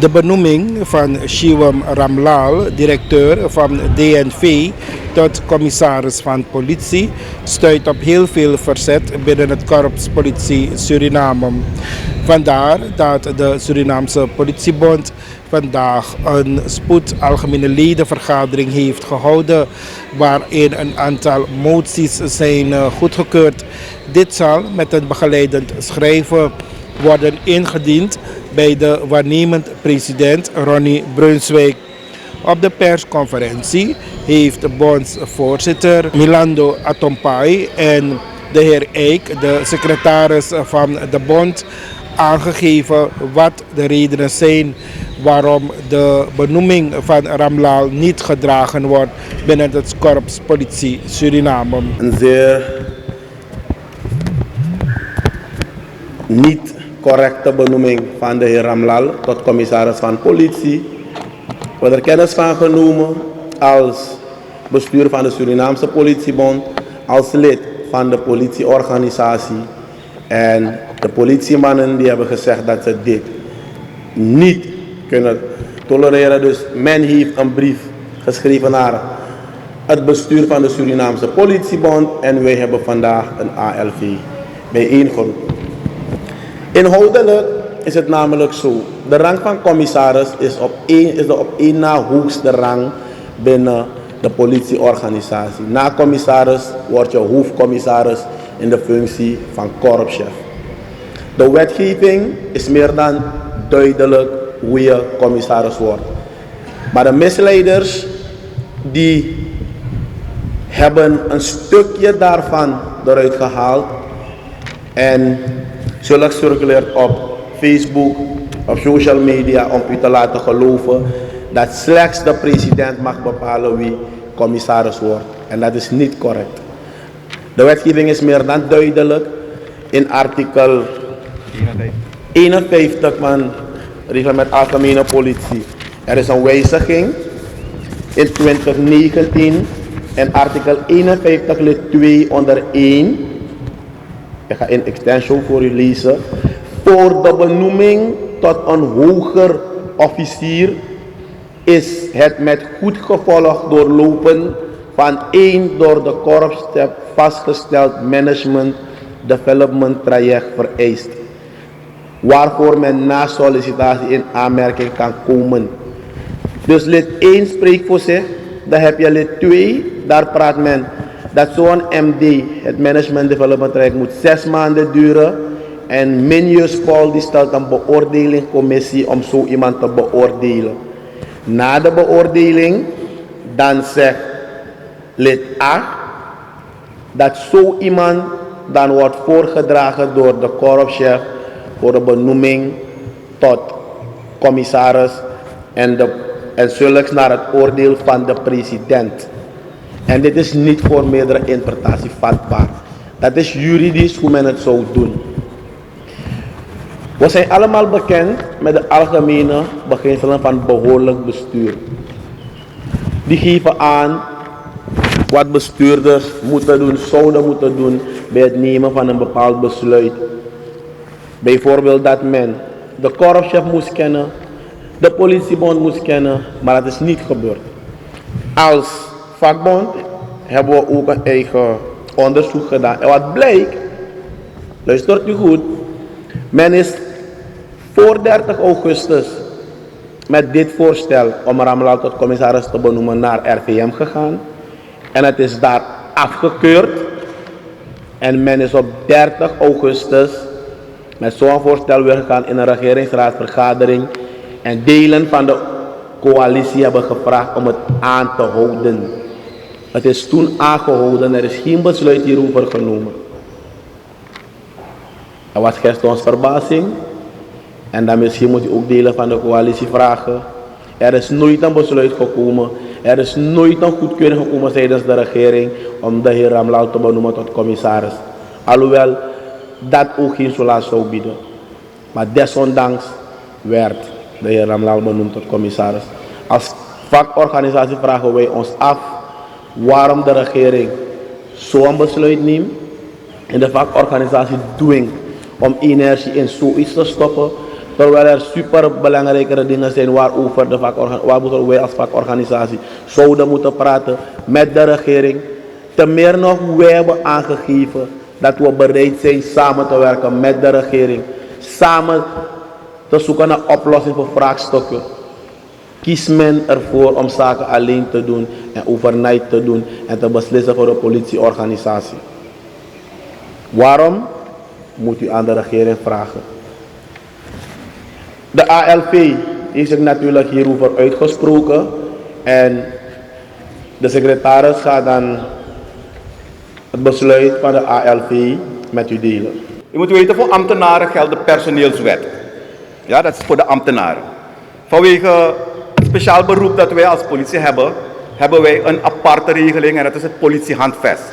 De benoeming van Shivam Ramlal, directeur van DNV, tot commissaris van politie stuit op heel veel verzet binnen het korps politie Suriname. Vandaar dat de Surinaamse politiebond vandaag een spoedalgemene ledenvergadering heeft gehouden waarin een aantal moties zijn goedgekeurd. Dit zal met een begeleidend schrijven worden ingediend bij de waarnemend president Ronnie Brunswijk. Op de persconferentie heeft de bondsvoorzitter Milando Atompai en de heer Eijk, de secretaris van de bond, aangegeven wat de redenen zijn waarom de benoeming van Ramlal niet gedragen wordt binnen het korps politie Suriname. Een zeer niet correcte benoeming van de heer Ramlal tot commissaris van politie. We hebben er kennis van genomen als bestuur van de Surinaamse politiebond, als lid van de politieorganisatie. En de politiemannen die hebben gezegd dat ze dit niet kunnen tolereren. Dus men heeft een brief geschreven naar het bestuur van de Surinaamse politiebond en wij hebben vandaag een ALV bijeengeroepen. Inhoudelijk is het namelijk zo. De rang van commissaris is de op één na hoogste rang binnen de politieorganisatie. Na commissaris word je hoofdcommissaris in de functie van korpschef. De wetgeving is meer dan duidelijk hoe je commissaris wordt. Maar de misleiders die hebben een stukje daarvan eruit gehaald en zullen circuleert op Facebook, op social media om u te laten geloven dat slechts de president mag bepalen wie commissaris wordt. En dat is niet correct. De wetgeving is meer dan duidelijk. In artikel 51 van reglement algemene politie. Er is een wijziging in 2019 en artikel 51 lid 2 onder 1. Ik ga in extension voor u lezen. Voor de benoeming tot een hoger officier is het met goed gevolg doorlopen van één door de korpschef vastgesteld management development traject vereist, waarvoor men na sollicitatie in aanmerking kan komen. Dus lid 1 spreekt voor zich, dan heb je lid 2, daar praat men dat zo'n MD, het management development traject, moet 6 maanden duren. En Minjus Paul die stelt een beoordelingcommissie om zo iemand te beoordelen. Na de beoordeling, dan zegt lid A dat zo iemand dan wordt voorgedragen door de korpschef voor de benoeming tot commissaris en zulks naar het oordeel van de president. En dit is niet voor meerdere interpretatie vatbaar. Dat is juridisch hoe men het zou doen. We zijn allemaal bekend met de algemene beginselen van behoorlijk bestuur. Die geven aan wat bestuurders moeten doen, zouden moeten doen bij het nemen van een bepaald besluit. Bijvoorbeeld dat men de korpschef moest kennen, de politiebond moest kennen, maar dat is niet gebeurd. Als vakbond hebben we ook een eigen onderzoek gedaan. En wat blijkt, luistert u goed, men is voor 30 augustus met dit voorstel om Ramlal tot commissaris te benoemen naar RVM gegaan. En het is daar afgekeurd. En men is op 30 augustus met zo'n voorstel weer gegaan in een regeringsraadsvergadering. En delen van de coalitie hebben gevraagd om het aan te houden. Het is toen aangehouden, er is geen besluit hierover genomen. Er was gisteren verbazing. En dan misschien moet u ook delen van de coalitie vragen. Er is nooit een besluit gekomen. Er is nooit een goedkeuring gekomen tijdens de regering om de heer Ramlal te benoemen tot commissaris. Alhoewel dat ook geen soelaas zou bieden. Maar desondanks werd de heer Ramlal benoemd tot commissaris. Als vakorganisatie vragen wij ons af waarom de regering zo'n besluit neemt en de vakorganisatie dwingt om energie in zoiets te stoppen, Terwijl er super belangrijkere dingen zijn waarover waar wij als vakorganisatie zouden moeten praten met de regering. Ten meer nog, wij hebben aangegeven dat we bereid zijn samen te werken met de regering. Samen te zoeken naar oplossingen voor vraagstukken. Kies men ervoor om zaken alleen te doen en overnight te doen en te beslissen voor de politieorganisatie? Waarom? Moet u aan de regering vragen. De ALV heeft zich natuurlijk hierover uitgesproken en de secretaris gaat dan het besluit van de ALV met u delen. U moet weten, voor ambtenaren geldt de personeelswet. Ja, dat is voor de ambtenaren. Vanwege het speciaal beroep dat wij als politie hebben, hebben wij een aparte regeling en dat is het politiehandvest.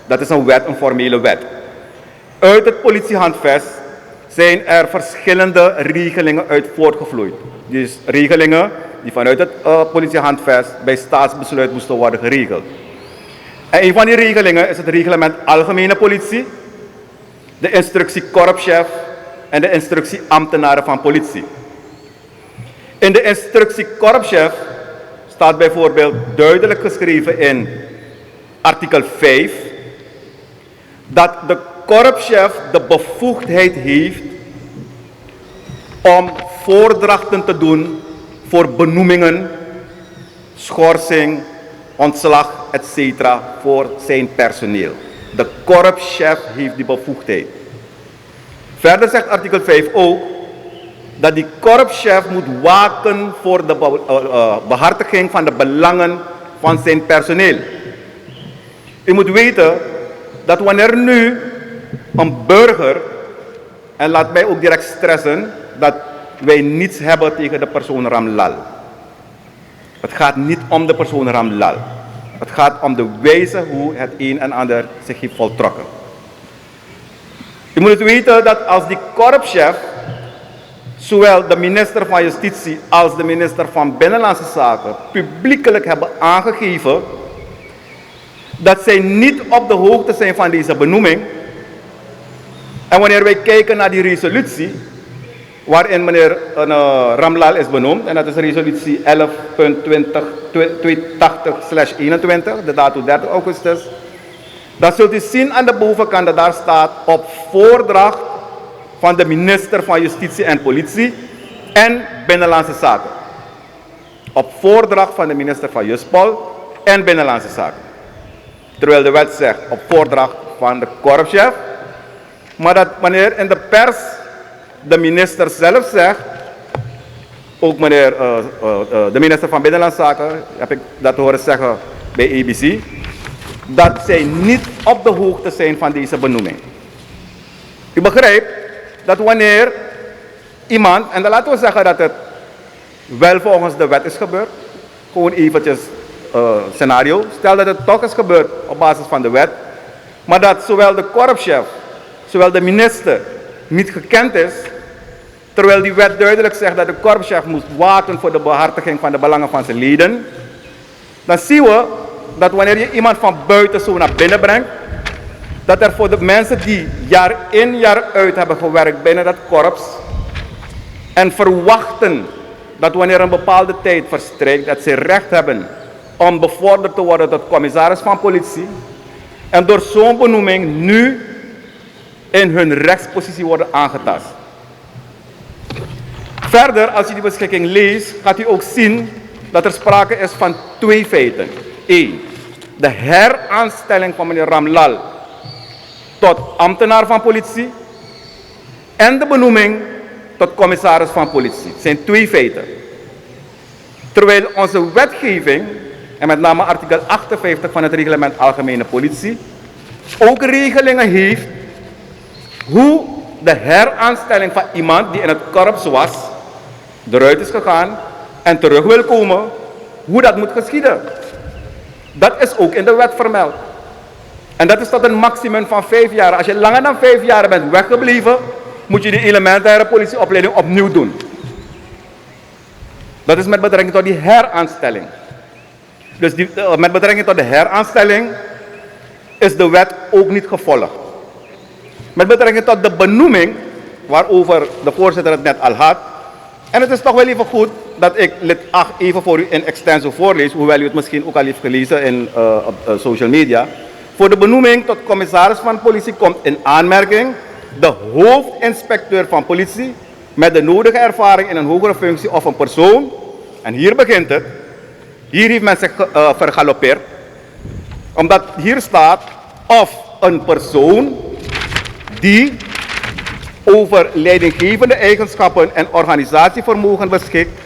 Dat is een wet, een formele wet. Uit het politiehandvest zijn er verschillende regelingen uit voortgevloeid. Dus regelingen die vanuit het politiehandvest bij staatsbesluit moesten worden geregeld. En een van die regelingen is het reglement Algemene Politie, de instructie korpschef en de instructie ambtenaren van politie. In de instructie korpschef staat bijvoorbeeld duidelijk geschreven in artikel 5 dat de korpschef de bevoegdheid heeft om voordrachten te doen voor benoemingen, schorsing, ontslag, etc. voor zijn personeel. De korpschef heeft die bevoegdheid. Verder zegt artikel 5 ook dat die korpschef moet waken voor de behartiging van de belangen van zijn personeel. U moet weten dat wanneer nu een burger, en laat mij ook direct stressen dat wij niets hebben tegen de persoon Ramlal. Het gaat niet om de persoon Ramlal. Het gaat om de wijze hoe het een en ander zich heeft voltrokken. U moet weten dat als die korpschef zowel de minister van Justitie als de minister van Binnenlandse Zaken publiekelijk hebben aangegeven dat zij niet op de hoogte zijn van deze benoeming. En wanneer wij kijken naar die resolutie waarin meneer Ramlal is benoemd, en dat is resolutie 11.20-280/21, de datum 30 augustus, dan zult u zien aan de bovenkant dat daar staat op voordracht van de minister van Justitie en Politie en Binnenlandse Zaken. Op voordracht van de minister van Juspol en Binnenlandse Zaken. Terwijl de wet zegt op voordracht van de korpschef, maar dat wanneer in de pers de minister zelf zegt, ook meneer de minister van Binnenlandse Zaken, heb ik dat horen zeggen bij ABC, dat zij niet op de hoogte zijn van deze benoeming. U begrijpt dat wanneer iemand, en dan laten we zeggen dat het wel volgens de wet is gebeurd, gewoon eventjes scenario, stel dat het toch is gebeurd op basis van de wet, maar dat zowel de korpschef, zowel de minister niet gekend is, terwijl die wet duidelijk zegt dat de korpschef moet waken voor de behartiging van de belangen van zijn leden, dan zien we dat wanneer je iemand van buiten zo naar binnen brengt, dat er voor de mensen die jaar in jaar uit hebben gewerkt binnen dat korps en verwachten dat wanneer een bepaalde tijd verstrijkt, dat ze recht hebben om bevorderd te worden tot commissaris van politie en door zo'n benoeming nu in hun rechtspositie worden aangetast. Verder, als je die beschikking leest, gaat u ook zien dat er sprake is van twee feiten. 1. De heraanstelling van meneer Ramlal tot ambtenaar van politie en de benoeming tot commissaris van politie. Het zijn twee feiten. Terwijl onze wetgeving, en met name artikel 58 van het reglement Algemene Politie, ook regelingen heeft hoe de heraanstelling van iemand die in het korps was, eruit is gegaan en terug wil komen, hoe dat moet geschieden. Dat is ook in de wet vermeld. En dat is tot een maximum van 5 jaar. Als je langer dan 5 jaar bent weggebleven, moet je die elementaire politieopleiding opnieuw doen. Dat is met betrekking tot die heraanstelling. Dus met betrekking tot de heraanstelling is de wet ook niet gevolgd. Met betrekking tot de benoeming waarover de voorzitter het net al had. En het is toch wel even goed dat ik lid 8 even voor u in extenso voorlees, hoewel u het misschien ook al heeft gelezen op social media. Voor de benoeming tot commissaris van politie komt in aanmerking de hoofdinspecteur van politie met de nodige ervaring in een hogere functie of een persoon. En hier begint het. Hier heeft men zich vergalopeerd. Omdat hier staat of een persoon die over leidinggevende eigenschappen en organisatievermogen beschikt,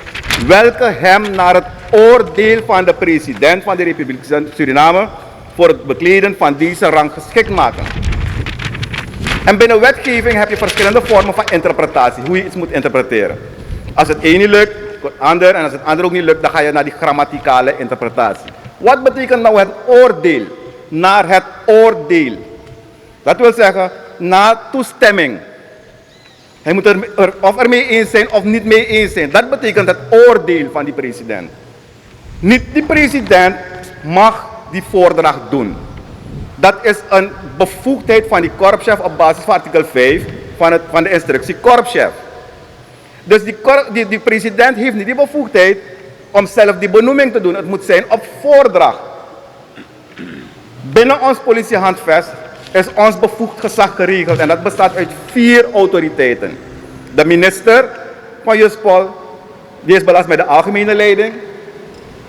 welke hem naar het oordeel van de president van de Republiek Suriname voor het bekleden van deze rang geschikt maken. En binnen wetgeving heb je verschillende vormen van interpretatie, hoe je iets moet interpreteren. Als het een niet lukt, het ander, en als het ander ook niet lukt, dan ga je naar die grammaticale interpretatie. Wat betekent nou het oordeel? Naar het oordeel. Dat wil zeggen, na toestemming. Hij moet er of ermee eens zijn of niet mee eens zijn. Dat betekent het oordeel van die president. Niet die president mag die voordracht doen. Dat is een bevoegdheid van die korpschef op basis van artikel 5 van de instructie korpschef. Dus die president heeft niet die bevoegdheid om zelf die benoeming te doen. Het moet zijn op voordracht. Binnen ons politiehandvest is ons bevoegd gezag geregeld en dat bestaat uit 4 autoriteiten. De minister van Juspol, die is belast met de algemene leiding.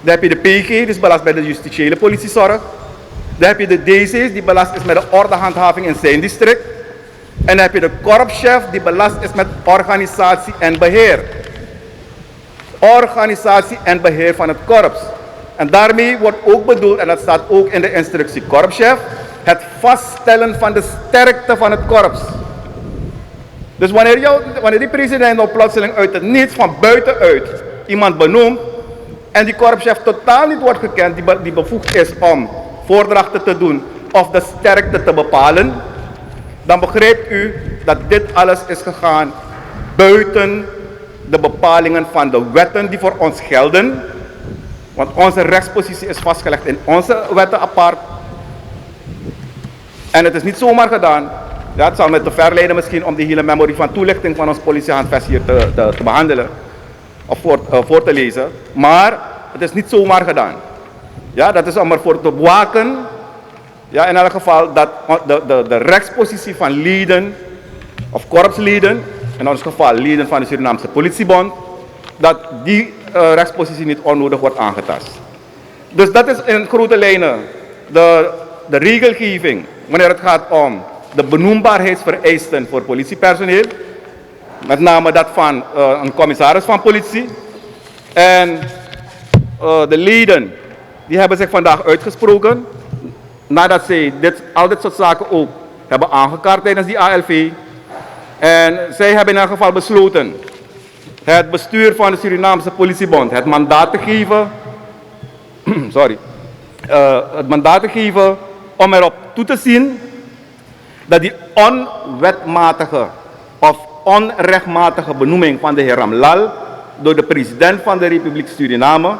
Dan heb je de PG, die is belast bij de justitiële politiezorg. Dan heb je de DC's, die belast is met de ordehandhaving in zijn district. En dan heb je de korpschef, die belast is met organisatie en beheer. Organisatie en beheer van het korps. En daarmee wordt ook bedoeld, en dat staat ook in de instructie korpschef, het vaststellen van de sterkte van het korps. Dus wanneer die president nou plotseling uit het niets, van buitenuit, iemand benoemt, en die korpschef totaal niet wordt gekend, die bevoegd is om voordrachten te doen of de sterkte te bepalen, dan begrijpt u dat dit alles is gegaan buiten de bepalingen van de wetten die voor ons gelden. Want onze rechtspositie is vastgelegd in onze wetten apart. En het is niet zomaar gedaan. Ja, het zal me te ver leiden misschien om die hele memorie van toelichting van ons politiehandvest hier te behandelen. Of voor te lezen. Maar het is niet zomaar gedaan. Ja, dat is om ervoor te waken. Ja, in elk geval dat de rechtspositie van leden of korpsleden, in ons geval leden van de Surinaamse politiebond, dat die rechtspositie niet onnodig wordt aangetast. Dus dat is in grote lijnen de regelgeving wanneer het gaat om de benoembaarheidsvereisten voor politiepersoneel. Met name dat van een commissaris van politie. En de leden die hebben zich vandaag uitgesproken nadat zij al dit soort zaken ook hebben aangekaart tijdens die ALV. En zij hebben in elk geval besloten het bestuur van de Surinaamse politiebond het mandaat te geven, het mandaat te geven om erop toe te zien dat die onwetmatige of onrechtmatige benoeming van de heer Ramlal door de president van de Republiek Suriname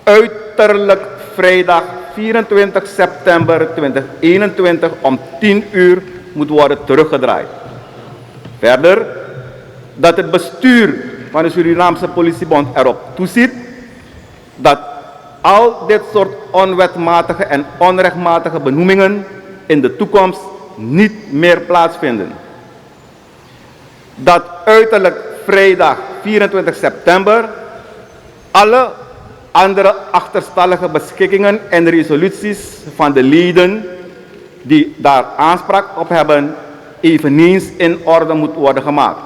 uiterlijk vrijdag 24 september 2021 om 10 uur moet worden teruggedraaid. Verder dat het bestuur van de Surinaamse politiebond erop toeziet dat al dit soort onwetmatige en onrechtmatige benoemingen in de toekomst niet meer plaatsvinden. Dat uiterlijk vrijdag 24 september alle andere achterstallige beschikkingen en resoluties van de leden die daar aanspraak op hebben eveneens in orde moet worden gemaakt.